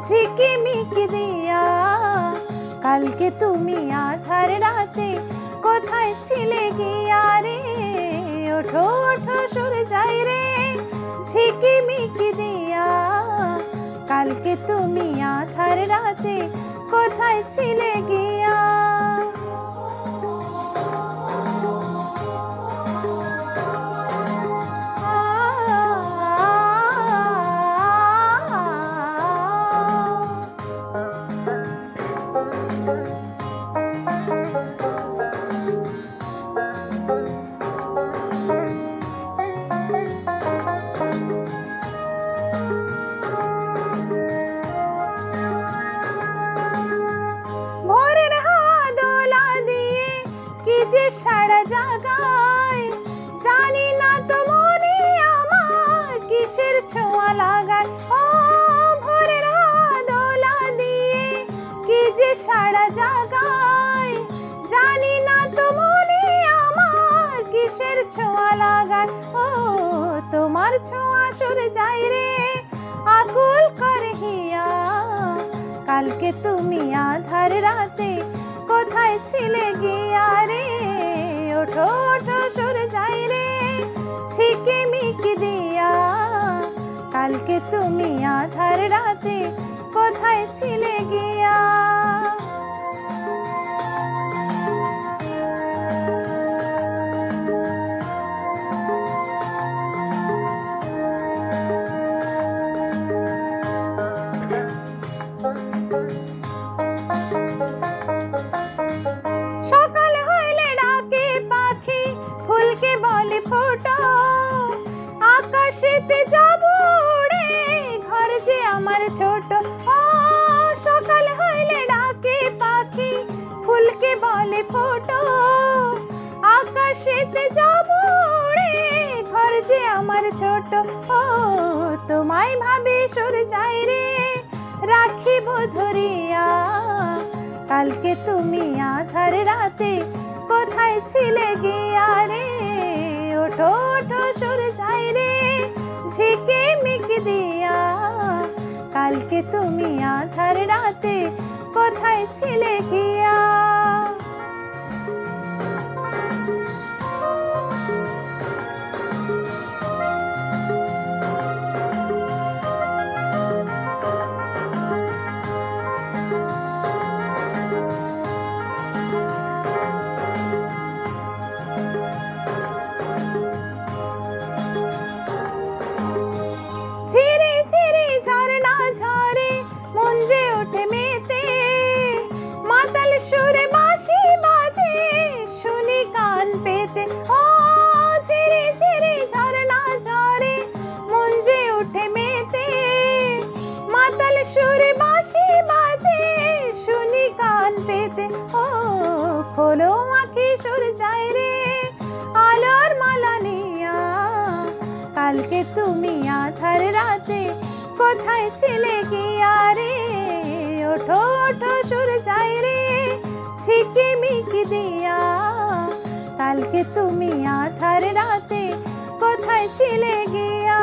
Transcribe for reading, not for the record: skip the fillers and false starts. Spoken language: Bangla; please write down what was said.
ঝিকিমিকি দিয়া কালকে তুমি আধার রাতে কোথায় ছিলে গিয়া রে? ওঠো ওঠো সরে যাই রে ঝিকিমিকি দিয়া কালকে তুমি আধার রাতে কোথায় ছিলে গিয়া? যে সারা জাগায় জানি না তো মনে আমার কিসের ছোঁয়া লাগায়। ও ভোরের দোলা দিয়ে কি যে সারা জাগায় জানি না তো মনে আমার কিসের ছোঁয়া লাগায়। ও তোমার ছোঁয়া সরে যায় রে আকুল করে হিয়া কালকে তুমি আধার রাতে কোথায় ছিলে গিয়া রে? ওঠো ওঠো সরে যাই রে ঝিকিমিকি দিয়া কালকে তুমি আধার রাতে কোথায় ছিলে গিয়া? সকাল হইলে ডাকে পাখি ফুলকে বলে ফোটো আকাশেতে যাব উড়ে ঘর যে আমার ছোট। ও সকাল হইলে ডাকে পাখি ফুলকে বলে ফোটো আকাশেতে যাব উড়ে ঘর যে আমার ছোট। ও তোমায় ভাবে সরে যাই রে রাখিব ধরিয়া কালকে তুমি আধার রাতে কোথায় ছিলে গিয়া রে? ওঠো ওঠো সরে যাই রে ঝিকিমিকি দিয়া কালকে তুমি আধার রাতে কোথায় ছিলে গিয়া? ঝিরি ঝিরি ঝরনা ঝরে মন যে ওঠে মেতে মাতাল সুরে বাঁশি বাজে শুনি কান পেতে। ও ঝিরি ঝিরি ঝরনা ঝরে মন যে ওঠে মেতে মাতাল সুরে বাঁশি বাজে শুনি কান পেতে। ও খোলো আঁখি সরে যায় রে আলোর মালা নিয়া কালকে তুমি আধার রাতে কোথায় ছিলে গিয়া রে? ওঠো ওঠো সরে যাই রে ঝিকিমিকি দিয়া কালকে তুমি আধার রাতে কোথায় ছিলে গিয়া?